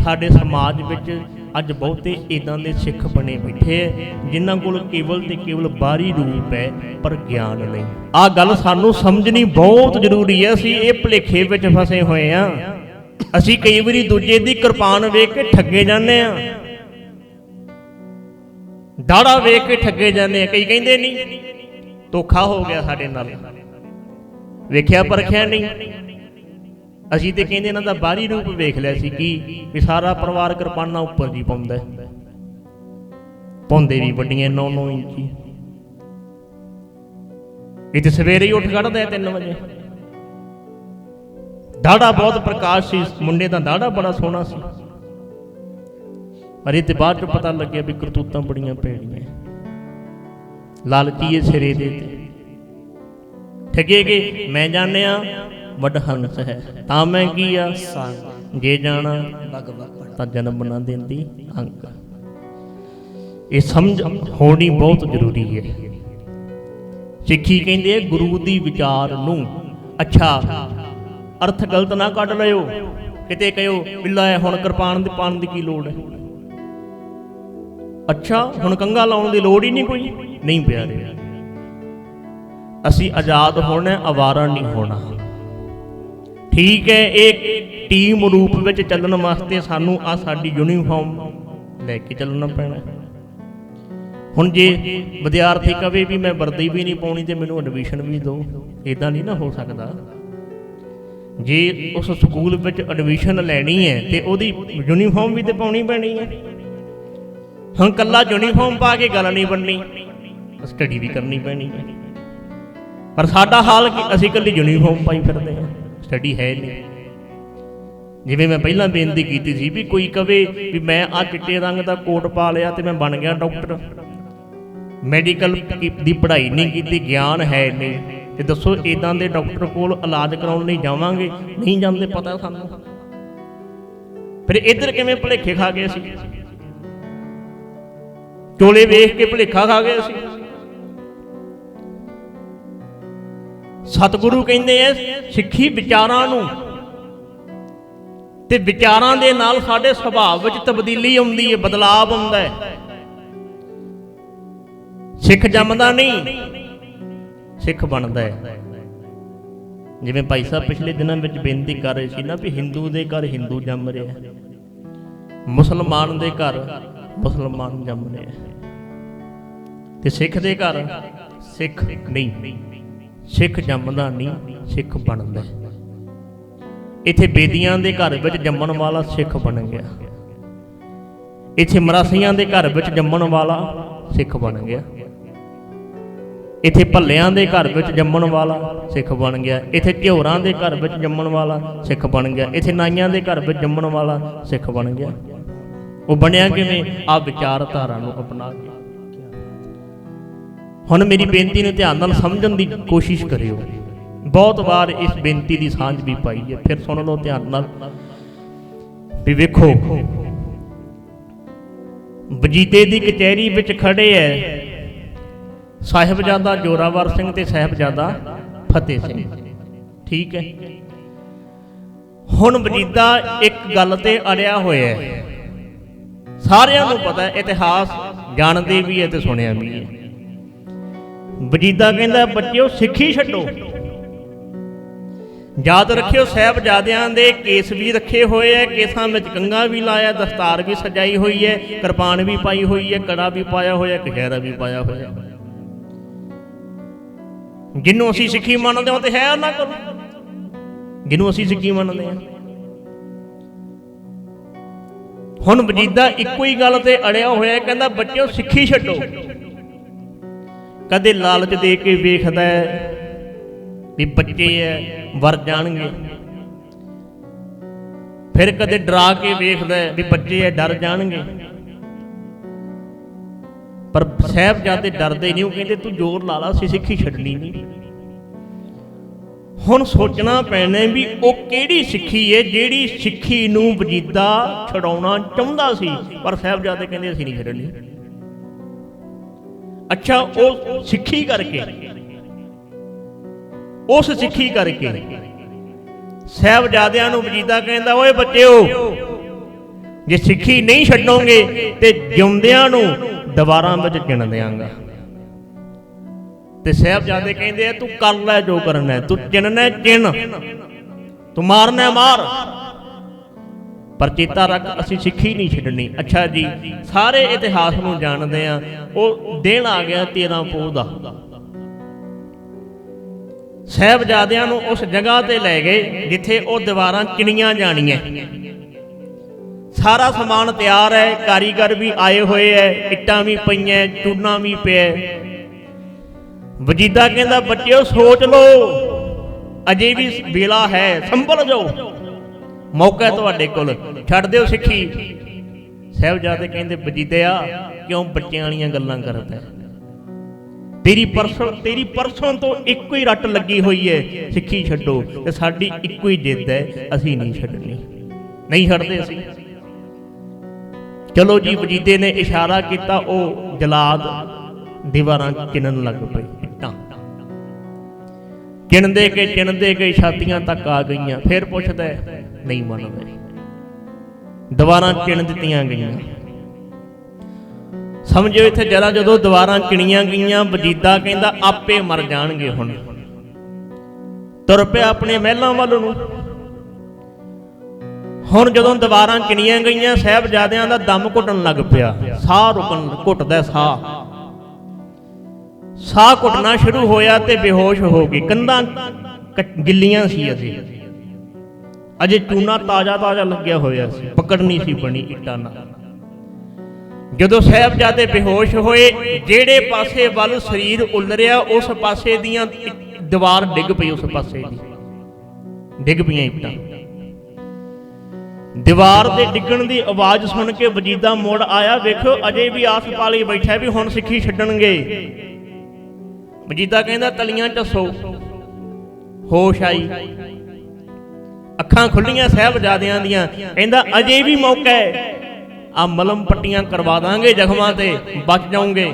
ਸਾਡੇ ਸਮਾਜ ਵਿੱਚ ਅੱਜ ਬਹੁਤੇ ਇੱਦਾਂ ਦੇ ਸਿੱਖ ਬਣੇ ਬੈਠੇ ਹੈ ਜਿਨ੍ਹਾਂ ਕੋਲ ਕੇਵਲ ਤੇ ਕੇਵਲ ਬਾਹਰੀ ਰੂਪ ਹੈ ਪਰ ਗਿਆਨ ਨਹੀਂ। ਆਹ ਗੱਲ ਸਾਨੂੰ ਸਮਝਣੀ ਬਹੁਤ ਜ਼ਰੂਰੀ ਹੈ। ਅਸੀਂ ਇਹ ਭੁਲੇਖੇ ਵਿੱਚ ਫਸੇ ਹੋਏ ਹਾਂ। ਅਸੀਂ ਕਈ ਵਾਰੀ ਦੂਜੇ ਦੀ ਕਿਰਪਾਨ ਵੇਖ ਕੇ ਠੱਗੇ ਜਾਂਦੇ ਹਾਂ, ਦਾੜਾ ਵੇਖ ਕੇ ਠੱਗੇ ਜਾਂਦੇ ਹਾਂ। ਕਈ ਕਹਿੰਦੇ ਨਹੀਂ ਧੋਖਾ ਹੋ ਗਿਆ ਸਾਡੇ ਨਾਲ, ਵੇਖਿਆ ਪਰਖਿਆ ਨਹੀਂ। ਅਸੀਂ ਤੇ ਕਹਿੰਦੇ ਇਹਨਾਂ ਦਾ ਬਾਹਰੀ ਰੂਪ ਵੇਖ ਲਿਆ ਸੀ ਕਿ ਵੀ ਸਾਰਾ ਪਰਿਵਾਰ ਕਿਰਪਾਨਾਂ ਉੱਪਰ ਜੀ ਪਾਉਂਦਾ, ਪਾਉਂਦੇ ਵੀ ਵੱਡੀਆਂ 9-9 ਇੰਚੀ। ਇਹ ਤੇ ਸਵੇਰੇ ਹੀ ਉੱਠ ਖੜ੍ਹਦਾ 3 ਵਜੇ। ਦਾੜਾ ਬਹੁਤ ਪ੍ਰਕਾਸ਼ ਸੀ, ਮੁੰਡੇ ਦਾ ਦਾੜਾ ਬੜਾ ਸੋਹਣਾ ਸੀ, ਪਰ ਇਹ ਤੇ ਬਾਅਦ ਚੋਂ ਪਤਾ ਲੱਗਿਆ ਵੀ ਕਰਤੂਤਾਂ ਬੜੀਆਂ ਭੈੜੀਆਂ। ਲਾਲਚੀਏ ਸਿਰੇ ਦੇ ਠੱਗੇ ਗਏ। ਮੈਂ ਜਾਣਿਆ ਵੱਡ ਹੰਸ ਹੈ ਤਾਂ ਮੈਂ ਕੀ ਆ ਜੇ ਜਾਣਾ ਤਾਂ ਜਨਮ ਨਾ ਦਿੰਦੀ ਅੰਕ। ਇਹ ਸਮਝ ਹੋਣੀ ਬਹੁਤ ਜ਼ਰੂਰੀ ਹੈ। ਸਿੱਖੀ ਕਹਿੰਦੇ ਗੁਰੂ ਦੀ ਵਿਚਾਰ ਨੂੰ। ਅੱਛਾ, ਅਰਥ ਗਲਤ ਨਾ ਕੱਢ ਲਿਓ, ਕਿਤੇ ਕਹਿਓ ਬਿੱਲਾ ਹੈ ਹੁਣ ਕਿਰਪਾਨ ਦੇ ਪਾਣ ਦੀ ਕੀ ਲੋੜ ਹੈ। ਅੱਛਾ, ਹੁਣ ਕੰਘਾ ਲਾਉਣ ਦੀ ਲੋੜ ਹੀ ਨਹੀਂ ਕੋਈ। ਨਹੀਂ ਪਿਆਰੇ, ਅਸੀਂ ਆਜ਼ਾਦ ਹੋਣਾ, ਅਵਾਰਾ ਨਹੀਂ ਹੋਣਾ। ਠੀਕ ਹੈ, ਇਹ ਟੀਮ ਰੂਪ ਵਿੱਚ ਚੱਲਣ ਵਾਸਤੇ ਸਾਨੂੰ ਆ ਸਾਡੀ ਯੂਨੀਫਾਰਮ ਲੈ ਕੇ ਚੱਲਣਾ ਪੈਣਾ। ਹੁਣ ਜੇ ਵਿਦਿਆਰਥੀ ਕਵੇ ਵੀ ਮੈਂ ਵਰਦੀ ਵੀ ਨਹੀਂ ਪਾਉਣੀ ਤੇ ਮੈਨੂੰ ਐਡਮਿਸ਼ਨ ਵੀ ਦਿਓ, ਇੱਦਾਂ ਨਹੀਂ ਨਾ ਹੋ ਸਕਦਾ। ਜੇ ਉਸ ਸਕੂਲ ਵਿੱਚ ਐਡਮਿਸ਼ਨ ਲੈਣੀ ਹੈ ਤੇ ਉਹਦੀ ਯੂਨੀਫਾਰਮ ਵੀ ਤੇ ਪਾਉਣੀ ਪੈਣੀ ਹੈ। ਹੁਣ ਇਕੱਲਾ ਯੂਨੀਫਾਰਮ ਪਾ ਕੇ ਗੱਲ ਨਹੀਂ ਬਣਨੀ, ਸਟੱਡੀ ਵੀ ਕਰਨੀ ਪੈਣੀ ਹੈ। ਪਰ ਸਾਡਾ ਹਾਲ ਕੀ, ਅਸੀਂ ਇਕੱਲੀ ਯੂਨੀਫਾਰਮ ਪਾਈ ਫਿਰਦੇ ਹਾਂ, ਸਟੱਡੀ ਹੈ ਨਹੀਂ। ਜਿਵੇਂ ਮੈਂ ਪਹਿਲਾਂ ਬੇਨਤੀ ਕੀਤੀ ਸੀ ਵੀ ਕੋਈ ਕਵੇ ਵੀ ਮੈਂ ਆਹ ਚਿੱਟੇ ਰੰਗ ਦਾ ਕੋਟ ਪਾ ਲਿਆ ਤੇ ਮੈਂ ਬਣ ਗਿਆ ਡਾਕਟਰ, ਮੈਡੀਕਲ ਦੀ ਪੜ੍ਹਾਈ ਨਹੀਂ ਕੀਤੀ, ਗਿਆਨ ਹੈ ਨਹੀਂ, ਤੇ ਦੱਸੋ ਇੱਦਾਂ ਦੇ ਡਾਕਟਰ ਕੋਲ ਇਲਾਜ ਕਰਾਉਣ ਲਈ ਜਾਵਾਂਗੇ? ਨਹੀਂ ਜਾਂਦੇ, ਪਤਾ ਸਾਨੂੰ। ਫਿਰ ਇੱਧਰ ਕਿਵੇਂ ਭੁਲੇਖੇ ਖਾ ਗਏ ਅਸੀਂ, ਚੋਲੇ ਵੇਖ ਕੇ ਭੁਲੇਖਾ ਖਾ ਗਏ ਅਸੀਂ। ਸਤਿਗੁਰੂ ਕਹਿੰਦੇ ਐ ਸਿੱਖੀ ਵਿਚਾਰਾਂ ਨੂੰ, ਤੇ ਵਿਚਾਰਾਂ ਦੇ ਨਾਲ ਸਾਡੇ ਸੁਭਾਅ ਵਿੱਚ ਤਬਦੀਲੀ ਆਉਂਦੀ ਹੈ, ਬਦਲਾਵ ਆਉਂਦਾ ਹੈ। ਸਿੱਖ ਜੰਮਦਾ ਨਹੀਂ, ਸਿੱਖ ਬਣਦਾ ਹੈ। ਜਿਵੇਂ ਭਾਈ ਸਾਹਿਬ ਪਿਛਲੇ ਦਿਨਾਂ ਵਿੱਚ ਬੇਨਤੀ ਕਰ ਰਹੇ ਸੀ ਨਾ ਵੀ ਹਿੰਦੂ ਦੇ ਘਰ ਹਿੰਦੂ ਜੰਮ ਰਿਹਾ, ਮੁਸਲਮਾਨ ਦੇ ਘਰ ਮੁਸਲਮਾਨ ਜੰਮ ਰਿਹਾ, ਤੇ ਸਿੱਖ ਦੇ ਘਰ ਸਿੱਖ ਨਹੀਂ। ਸਿੱਖ ਜੰਮਦਾ ਨਹੀਂ, ਸਿੱਖ ਬਣਦਾ। ਇੱਥੇ ਬੇਦੀਆਂ ਦੇ ਘਰ ਵਿੱਚ ਜੰਮਣ ਵਾਲਾ ਸਿੱਖ ਬਣ ਗਿਆ, ਇੱਥੇ ਮਰਾਸੀਆਂ ਦੇ ਘਰ ਵਿੱਚ ਜੰਮਣ ਵਾਲਾ ਸਿੱਖ ਬਣ ਗਿਆ, ਇੱਥੇ ਭੱਲਿਆਂ ਦੇ ਘਰ ਵਿੱਚ ਜੰਮਣ ਵਾਲਾ ਸਿੱਖ ਬਣ ਗਿਆ, ਇੱਥੇ ਝਿਉਰਾਂ ਦੇ ਘਰ ਵਿੱਚ ਜੰਮਣ ਵਾਲਾ ਸਿੱਖ ਬਣ ਗਿਆ, ਇੱਥੇ ਨਾਈਆਂ ਦੇ ਘਰ ਵਿੱਚ ਜੰਮਣ ਵਾਲਾ ਸਿੱਖ ਬਣ ਗਿਆ। ਉਹ ਬਣਿਆ ਕਿਵੇਂ? ਆਹ ਵਿਚਾਰਧਾਰਾ ਨੂੰ ਅਪਣਾ ਕੇ। ਹੁਣ ਮੇਰੀ ਬੇਨਤੀ ਨੂੰ ਧਿਆਨ ਨਾਲ ਸਮਝਣ ਦੀ ਕੋਸ਼ਿਸ਼ ਕਰਿਓ। ਬਹੁਤ ਵਾਰ ਇਸ ਬੇਨਤੀ ਦੀ ਸਾਂਝ ਵੀ ਪਾਈ ਹੈ, ਫਿਰ ਸੁਣ ਲਓ ਧਿਆਨ ਨਾਲ ਵੀ ਵੇਖੋ। ਵਜੀਦੇ ਦੀ ਕਚਹਿਰੀ ਵਿੱਚ ਖੜੇ ਹੈ ਸਾਹਿਬਜ਼ਾਦਾ ਜ਼ੋਰਾਵਰ ਸਿੰਘ ਤੇ ਸਾਹਿਬਜ਼ਾਦਾ ਫਤਿਹ ਸਿੰਘ, ਠੀਕ ਹੈ। ਹੁਣ ਵਜੀਦਾ ਇੱਕ ਗੱਲ ਤੇ ਅੜਿਆ ਹੋਇਆ ਹੈ, ਸਾਰਿਆਂ ਨੂੰ ਪਤਾ, ਇਤਿਹਾਸ ਜਾਣਦੇ ਵੀ ਹੈ ਤੇ ਸੁਣਿਆ ਵੀ ਹੈ। ਵਜੀਦਾ ਕਹਿੰਦਾ ਬੱਚਿਓ ਸਿੱਖੀ ਛੱਡੋ। ਯਾਦ ਰੱਖਿਓ ਸਾਹਿਬਜ਼ਾਦਿਆਂ ਦੇ ਕੇਸ ਵੀ ਰੱਖੇ ਹੋਏ ਹੈ, ਕੇਸਾਂ ਵਿੱਚ ਕੰਘਾ ਵੀ ਲਾਇਆ, ਦਸਤਾਰ ਵੀ ਸਜਾਈ ਹੋਈ ਹੈ, ਕਿਰਪਾਨ ਵੀ ਪਾਈ ਹੋਈ ਹੈ, ਕੜਾ ਵੀ ਪਾਇਆ ਹੋਇਆ, ਕਛਹਿਰਾ ਵੀ ਪਾਇਆ ਹੋਇਆ। ਜਿਹਨੂੰ ਅਸੀਂ ਸਿੱਖੀ ਮੰਨਦੇ ਹਾਂ ਤੇ ਹੈ ਉਹਨਾਂ ਕੋਲ, ਜਿਹਨੂੰ ਅਸੀਂ ਸਿੱਖੀ ਮੰਨਦੇ ਹਾਂ। ਹੁਣ ਵਜੀਦਾ ਇੱਕੋ ਹੀ ਗੱਲ ਤੇ ਅੜਿਆ ਹੋਇਆ, ਕਹਿੰਦਾ ਬੱਚਿਓ ਸਿੱਖੀ ਛੱਡੋ। ਕਦੇ ਲਾਲਚ ਦੇ ਕੇ ਵੇਖਦਾ ਵੀ ਬੱਚੇ ਹੈ ਵਰ ਜਾਣਗੇ, ਫਿਰ ਕਦੇ ਡਰਾ ਕੇ ਵੇਖਦਾ ਵੀ ਬੱਚੇ ਹੈ ਡਰ ਜਾਣਗੇ। ਪਰ ਸਾਹਿਬਜ਼ਾਦੇ ਡਰਦੇ ਨਹੀਂ, ਉਹ ਕਹਿੰਦੇ ਤੂੰ ਜ਼ੋਰ ਲਾ ਲਾ, ਅਸੀਂ ਸਿੱਖੀ ਛੱਡਣੀ ਨਹੀਂ। ਹੁਣ ਸੋਚਣਾ ਪੈਣਾ ਵੀ ਉਹ ਕਿਹੜੀ ਸਿੱਖੀ ਹੈ ਜਿਹੜੀ ਸਿੱਖੀ ਨੂੰ ਵਜੀਦਾ ਛਡਾਉਣਾ ਚਾਹੁੰਦਾ ਸੀ, ਪਰ ਸਾਹਿਬਜ਼ਾਦੇ ਕਹਿੰਦੇ ਅਸੀਂ ਨਹੀਂ ਛੱਡਣੀ। ਅੱਛਾ, ਉਹ ਸਿੱਖੀ ਕਰਕੇ, ਉਸ ਸਿੱਖੀ ਕਰਕੇ ਸਾਹਿਬਜ਼ਾਦਿਆਂ ਨੂੰ ਵਜੀਦਾ ਕਹਿੰਦਾ ਓਏ ਬੱਚਿਓ ਜੇ ਸਿੱਖੀ ਨਹੀਂ ਛੱਡੋਗੇ ਤੇ ਜਿਉਂਦਿਆਂ ਨੂੰ ਦੀਵਾਰਾਂ ਵਿੱਚ ਚਿਣ ਦਿਆਂਗਾ। ਤੇ ਸਾਹਿਬਜ਼ਾਦੇ ਕਹਿੰਦੇ ਆ, ਤੂੰ ਕਰ ਲੈ ਜੋ ਕਰਨਾ, ਤੂੰ ਚਿਣਨਾ ਚਿਣ, ਤੂੰ ਮਾਰਨਾ ਮਾਰ, ਪਰ ਚੇਤਾ ਰੱਖ ਅਸੀਂ ਸਿੱਖੀ ਨਹੀਂ ਛੱਡਣੀ। ਅੱਛਾ ਜੀ, ਸਾਰੇ ਇਤਿਹਾਸ ਨੂੰ ਜਾਣਦੇ ਆ। ਉਹ ਦਿਨ ਆ ਗਿਆ 13 ਪੋਹ ਦਾ, ਸਾਹਿਬਜ਼ਾਦਿਆਂ ਨੂੰ ਉਸ ਜਗ੍ਹਾ ਤੇ ਲੈ ਗਏ ਜਿੱਥੇ ਉਹ ਦੀਵਾਰਾਂ ਚਿਣੀਆਂ ਜਾਣੀਆਂ। ਸਾਰਾ ਸਮਾਨ ਤਿਆਰ ਹੈ, ਕਾਰੀਗਰ ਵੀ ਆਏ ਹੋਏ ਐ, ਇੱਟਾਂ ਵੀ ਪਈਆਂ, ਚੂਨਾ ਵੀ ਪਿਆ। ਵਜੀਦਾ ਕਹਿੰਦਾ, ਬੱਚਿਓ ਸੋਚ ਲਓ, ਅਜੇ ਵੀ ਵੇਲਾ ਹੈ, ਸੰਭਲ ਜਾਓ, ਮੌਕਾ ਤੁਹਾਡੇ ਕੋਲ, ਛੱਡ ਦਿਓ ਸਿੱਖੀ। ਸਾਹਿਬਜ਼ਾਦੇ ਕਹਿੰਦੇ, ਵਜੀਦਿਆ ਕਿਉਂ ਬੱਚਿਆਂ ਵਾਲੀਆਂ ਗੱਲਾਂ ਕਰਦਾ? ਤੇਰੀ ਪਰਸੋਂ ਤੋਂ ਇੱਕੋ ਹੀ ਰੱਟ ਲੱਗੀ ਹੋਈ ਹੈ, ਸਿੱਖੀ ਛੱਡੋ, ਤੇ ਸਾਡੀ ਇੱਕੋ ਹੀ ਜਿੱਦ ਹੈ, ਅਸੀਂ ਨਹੀਂ ਛੱਡਣੀ, ਨਹੀਂ ਛੱਡਦੇ ਅਸੀਂ। ਚਲੋ ਜੀ, ਵਜੀਦੇ ਨੇ ਇਸ਼ਾਰਾ ਕੀਤਾ, ਉਹ ਜਲਾਦ ਦੀਵਾਰਾਂ ਚਿਣਨ ਲੱਗ ਪਏ। ਇੱਟਾਂ ਚਿਣਦੇ ਗਏ ਛਾਤੀਆਂ ਤੱਕ ਆ ਗਈਆਂ। ਫਿਰ ਪੁੱਛਦਾ, ਨਹੀਂ ਮੰਨਦੇ, ਦੀਵਾਰਾਂ ਚਿਣ ਦਿੱਤੀਆਂ ਗਈਆਂ। ਸਮਝੋ ਇੱਥੇ ਜਰਾ, ਜਦੋਂ ਦੀਵਾਰਾਂ ਚਿਣੀਆਂ ਗਈਆਂ, ਵਜੀਦਾ ਕਹਿੰਦਾ ਆਪੇ ਮਰ ਜਾਣਗੇ। ਹੁਣ ਤੁਰ ਪਿਆ ਆਪਣੇ ਮਹਿਲਾਂ ਵੱਲ ਨੂੰ। ਹੁਣ ਜਦੋਂ ਦੀਵਾਰਾਂ ਚਿਣੀਆਂ ਗਈਆਂ, ਸਾਹਿਬਜ਼ਾਦਿਆਂ ਦਾ ਦਮ ਘੁੱਟਣ ਲੱਗ ਪਿਆ, ਸਾਹ ਘੁੱਟਦਾ, ਸਾਹ ਘੁੱਟਣਾ ਸ਼ੁਰੂ ਹੋਇਆ ਤੇ ਬੇਹੋਸ਼ ਹੋ ਗਏ। ਕੰਧਾਂ ਗਿੱਲੀਆਂ ਸੀ, ਅਜੇ ਚੂਨਾ ਤਾਜ਼ਾ ਲੱਗਿਆ ਹੋਇਆ ਸੀ, ਪਕੜ ਨਹੀਂ ਸੀ ਬਣੀ ਇੱਟਾਂ ਨਾਲ। ਜਦੋਂ ਸਾਹਿਬਜ਼ਾਦੇ ਬੇਹੋਸ਼ ਹੋਏ, ਜਿਹੜੇ ਪਾਸੇ ਵੱਲ ਸਰੀਰ ਉਲਰਿਆ, ਉਸ ਪਾਸੇ ਦੀਆਂ ਦੀਵਾਰ ਡਿੱਗ ਪਈ, ਉਸ ਪਾਸੇ ਦੀ ਡਿੱਗ ਪਈਆਂ ਇੱਟਾਂ। ਦੀਵਾਰ ਦੇ ਡਿੱਗਣ ਦੀ ਆਵਾਜ਼ ਸੁਣ ਕੇ ਵਜੀਦਾ ਮੁੜ ਆਇਆ। ਵੇਖੋ, ਅਜੇ ਵੀ ਆਸ ਪਾਲੀ ਬੈਠਾ ਵੀ ਹੁਣ ਸਿੱਖੀ ਛੱਡਣਗੇ। ਵਜੀਦਾ ਕਹਿੰਦਾ, ਤਲੀਆਂ ਝੱਸੋ। ਹੋਸ਼ ਆਈ, ਅੱਖਾਂ ਖੁੱਲੀਆਂ ਸਾਹਿਬਜ਼ਾਦਿਆਂ ਦੀਆਂ। ਕਹਿੰਦਾ, ਅਜੇ ਵੀ ਮੌਕਾ ਹੈ, ਆ ਮਲਮ ਪੱਟੀਆਂ ਕਰਵਾ ਦਾਂਗੇ ਜ਼ਖਮਾਂ ਤੇ, ਬਚ ਜਾਓਗੇ,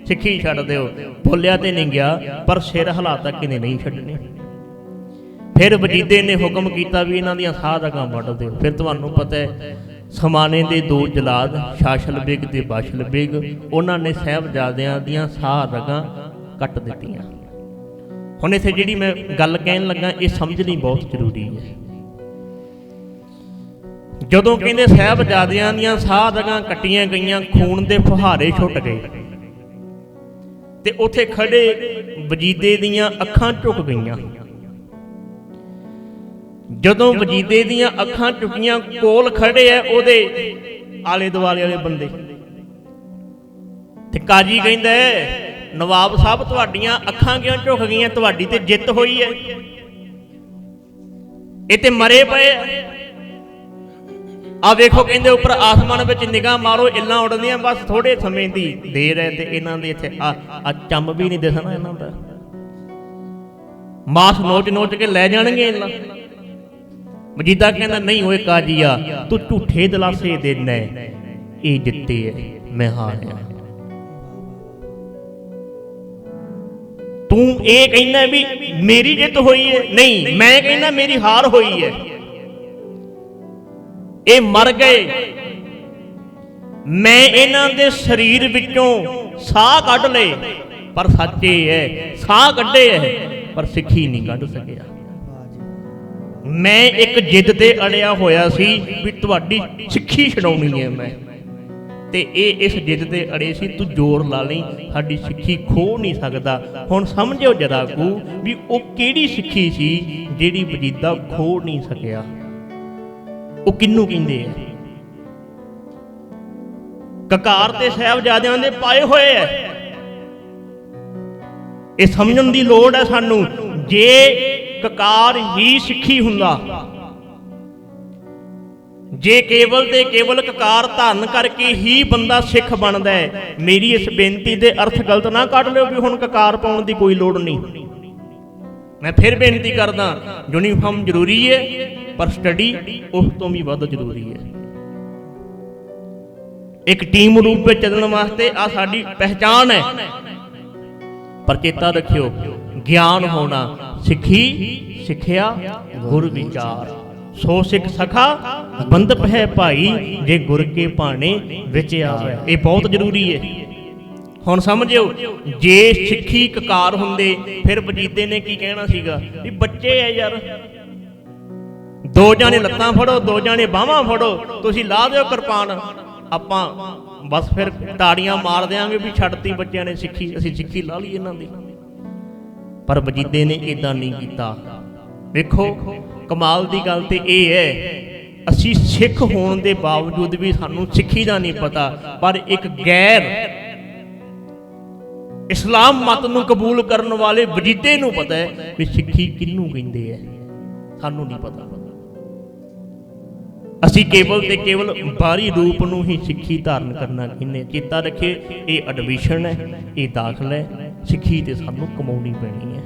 ਸਿੱਖੀ ਛੱਡ ਦਿਓ। ਬੋਲਿਆ ਤੇ ਨਹੀਂ ਗਿਆ, ਪਰ ਸਿਰ ਹਿਲਾ ਤੱਕ ਕਿਨੇ ਨਹੀਂ ਛੱਡਣੀ। ਫਿਰ ਵਜੀਦੇ ਨੇ ਹੁਕਮ ਕੀਤਾ ਵੀ ਇਹਨਾਂ ਦੀਆਂ ਸਾਹ ਰਗਾਂ ਵੱਢ ਦਿਓ। ਫਿਰ ਤੁਹਾਨੂੰ ਪਤਾ ਹੈ, ਸਮਾਨੇ ਦੇ ਦੋ ਜਲਾਦ, ਸ਼ਾਸ਼ਲ ਬੇਗ ਤੇ ਬਾਸ਼ਲ ਬੇਗ, ਉਹਨਾਂ ਨੇ ਸਾਹਿਬਜ਼ਾਦਿਆਂ ਦੀਆਂ ਸਾਹ ਰਗਾਂ ਕੱਟ ਦਿੱਤੀਆਂ। ਹੁਣ ਇੱਥੇ ਜਿਹੜੀ ਮੈਂ ਗੱਲ ਕਹਿਣ ਲੱਗਾ, ਇਹ ਸਮਝਣੀ ਬਹੁਤ ਜ਼ਰੂਰੀ ਹੈ। ਜਦੋਂ ਕਹਿੰਦੇ ਸਾਹਿਬਜ਼ਾਦਿਆਂ ਦੀਆਂ ਸਾਹ ਰਗਾਂ ਕੱਟੀਆਂ ਗਈਆਂ, ਖੂਨ ਦੇ ਫੁਹਾਰੇ ਛੁੱਟ ਗਏ, ਤੇ ਉੱਥੇ ਖੜੇ ਵਜੀਦੇ ਦੀਆਂ ਅੱਖਾਂ ਝੁਕ ਗਈਆਂ। ਜਦੋਂ ਵਜੀਦੇ ਦੀਆਂ ਅੱਖਾਂ ਝੁਕੀਆਂ, ਕੋਲ ਖੜੇ ਆ ਉਹਦੇ ਆਲੇ ਦੁਆਲੇ ਵਾਲੇ ਬੰਦੇ, ਤੇ ਕਾਜੀ ਕਹਿੰਦਾ, ਨਵਾਬ ਸਾਹਿਬ ਤੁਹਾਡੀਆਂ ਅੱਖਾਂ ਕਿਉਂ ਝੁਕ ਗਈਆਂ? ਤੁਹਾਡੀ ਤੇ ਜਿੱਤ ਹੋਈ ਹੈ, ਇਹ ਤੇ ਮਰੇ ਪਏ ਆ। ਵੇਖੋ, ਕਹਿੰਦੇ ਉੱਪਰ ਆਸਮਾਨ ਵਿੱਚ ਨਿਗਾਹ ਮਾਰੋ, ਇੱਲਾਂ ਉੱਡਦੀਆਂ, ਬਸ ਥੋੜੇ ਸਮੇਂ ਦੀ ਦੇਰ ਹੈ, ਤੇ ਇਹਨਾਂ ਦੇ ਇੱਥੇ ਆ ਚੰਮ ਵੀ ਨਹੀਂ ਦਿਸਣਾ, ਇਹਨਾਂ ਦਾ ਮਾਸ ਨੋਚ ਕੇ ਲੈ ਜਾਣਗੇ ਇੱਲਾਂ। ਵਜੀਦਾ ਕਹਿੰਦਾ, ਨਹੀਂ ਓਏ ਕਾਜੀਆ, ਤੂੰ ਝੂਠੇ ਦਿਲਾਸੇ ਦੇਣਾ, ਇਹ ਜਿੱਤੇ ਹੈ, ਮੈਂ ਹਾਰਿਆ। ਤੂੰ ਇਹ ਕਹਿੰਦਾ ਵੀ ਮੇਰੀ ਜਿੱਤ ਹੋਈ ਹੈ? ਨਹੀਂ, ਮੈਂ ਕਹਿੰਦਾ ਮੇਰੀ ਹਾਰ ਹੋਈ ਹੈ। ਇਹ ਮਰ ਗਏ, ਮੈਂ ਇਹਨਾਂ ਦੇ ਸਰੀਰ ਵਿੱਚੋਂ ਸਾਹ ਕੱਢ ਲਏ, ਪਰ ਸੱਚ ਇਹ ਹੈ, ਸਾਹ ਕੱਢੇ ਹੈ, ਪਰ ਸਿੱਖੀ ਨਹੀਂ ਕੱਢ ਸਕਿਆ। ਮੈਂ ਇੱਕ ਜਿੱਦ ਤੇ ਅੜਿਆ ਹੋਇਆ ਸੀ ਵੀ ਤੁਹਾਡੀ ਸਿੱਖੀ ਛਡਾਉਣੀ ਹੈ ਮੈਂ, ਤੇ ਇਹ ਇਸ ਜਿੱਦ ਤੇ ਅੜੇ ਸੀ, ਤੂੰ ਜ਼ੋਰ ਲਾ ਲਈ, ਸਾਡੀ ਸਿੱਖੀ ਖੋਹ ਨਹੀਂ ਸਕਦਾ। ਹੁਣ ਸਮਝਿਓ ਜਰਾ ਕੁ ਵੀ ਉਹ ਕਿਹੜੀ ਸਿੱਖੀ ਸੀ ਜਿਹੜੀ ਵਜੀਦਾ ਖੋਹ ਨਹੀਂ ਸਕਿਆ। ਉਹ ਕਿਹਨੂੰ ਕਹਿੰਦੇ ਆ? ਕਕਾਰ ਤੇ ਸਾਹਿਬਜ਼ਾਦਿਆਂ ਦੇ ਪਾਏ ਹੋਏ ਐ। ਇਹ ਸਮਝਣ ਦੀ ਲੋੜ ਹੈ ਸਾਨੂੰ। ਜੇ ਕਕਾਰ ਹੀ ਸਿੱਖੀ ਹੁੰਦਾ, ਜੇ ਕੇਵਲ ਤੇ ਕੇਵਲ ਕਕਾਰ ਧਾਰਨ ਕਰਕੇ ਹੀ ਬੰਦਾ ਸਿੱਖ ਬਣਦਾ ਹੈ, ਮੇਰੀ ਇਸ ਬੇਨਤੀ ਦੇ ਅਰਥ ਗਲਤ ਨਾ ਕੱਢ ਲਿਓ ਵੀ ਹੁਣ ਕਕਾਰ ਪਾਉਣ ਦੀ ਕੋਈ ਲੋੜ ਨਹੀਂ। ਮੈਂ ਫਿਰ ਬੇਨਤੀ ਕਰਦਾ, ਯੂਨੀਫਾਰਮ ਜ਼ਰੂਰੀ ਹੈ, ਪਰ ਸਟੱਡੀ ਉਸ ਤੋਂ ਵੀ ਵੱਧ ਜ਼ਰੂਰੀ ਹੈ। ਇੱਕ ਟੀਮ ਰੂਪ ਵਿੱਚ ਚੱਲਣ ਵਾਸਤੇ ਆ ਸਾਡੀ ਪਹਿਚਾਣ ਹੈ, ਪਰ ਚੇਤਾ ਰੱਖਿਓ, ਗਿਆਨ ਹੋਣਾ, ਸਿੱਖੀ ਸਿੱਖਿਆ ਗੁਰ ਵਿਚਾਰ, ਸੋ ਸਿੱਖ ਸਖਾ ਬੰਦਪ ਹੈ ਭਾਈ, ਜੇ ਗੁਰ ਕੇ ਭਾਣੇ ਵਿੱਚ ਆਵੇ। ਇਹ ਬਹੁਤ ਜ਼ਰੂਰੀ ਹੈ। ਹੁਣ ਸਮਝਿਓ, ਜੇ ਸਿੱਖੀ ਕਕਾਰ ਹੁੰਦੇ ਫਿਰ ਵਜੀਦੇ ਨੇ ਕੀ ਕਹਿਣਾ ਸੀਗਾ ਵੀ ਬੱਚੇ ਆ ਯਾਰ, ਦੋ ਜਾਣੇ ਲੱਤਾਂ ਫੜੋ, ਦੋ ਜਾਣੇ ਬਾਹਾਂ ਫੜੋ, ਤੁਸੀਂ ਲਾ ਦਿਓ ਕਿਰਪਾਨ, ਆਪਾਂ ਬਸ ਫਿਰ ਤਾੜੀਆਂ ਮਾਰ ਦਿਆਂਗੇ ਵੀ ਛੱਡਤੀ ਬੱਚਿਆਂ ਨੇ ਸਿੱਖੀ, ਅਸੀਂ ਸਿੱਖੀ ਲਾ ਲਈ ਇਹਨਾਂ ਦੀ। ਪਰ ਵਜੀਦੇ ਨੇ ਇਦਾਂ ਨਹੀਂ ਕੀਤਾ। ਵੇਖੋ ਕਮਾਲ ਦੀ ਗੱਲ ਤੇ ਇਹ ਹੈ, ਅਸੀਂ ਸਿੱਖ ਹੋਣ ਦੇ ਬਾਵਜੂਦ ਵੀ ਸਾਨੂੰ ਸਿੱਖੀ ਦਾ ਨਹੀਂ ਪਤਾ, ਪਰ ਇੱਕ ਗੈਰ ਇਸਲਾਮ ਮਤ ਨੂੰ ਕਬੂਲ ਕਰਨ ਵਾਲੇ ਵਜੀਦੇ ਨੂੰ ਪਤਾ ਹੈ ਵੀ ਸਿੱਖੀ ਕਿਹਨੂੰ ਕਹਿੰਦੇ ਹੈ, ਸਾਨੂੰ ਨਹੀਂ ਪਤਾ। ਅਸੀਂ ਕੇਵਲ ਤੇ ਕੇਵਲ ਬਾਹਰੀ ਰੂਪ ਨੂੰ ਹੀ ਸਿੱਖੀ ਧਾਰਨ ਕਰਨਾ ਕਹਿੰਦੇ। ਚੇਤਾ ਰੱਖੇ, ਇਹ ਐਡਮਿਸ਼ਨ ਹੈ, ਇਹ ਦਾਖਲਾ ਹੈ, ਸਿੱਖੀ ਤੇ ਸਾਨੂੰ ਕਮਾਉਣੀ ਪੈਣੀ ਹੈ।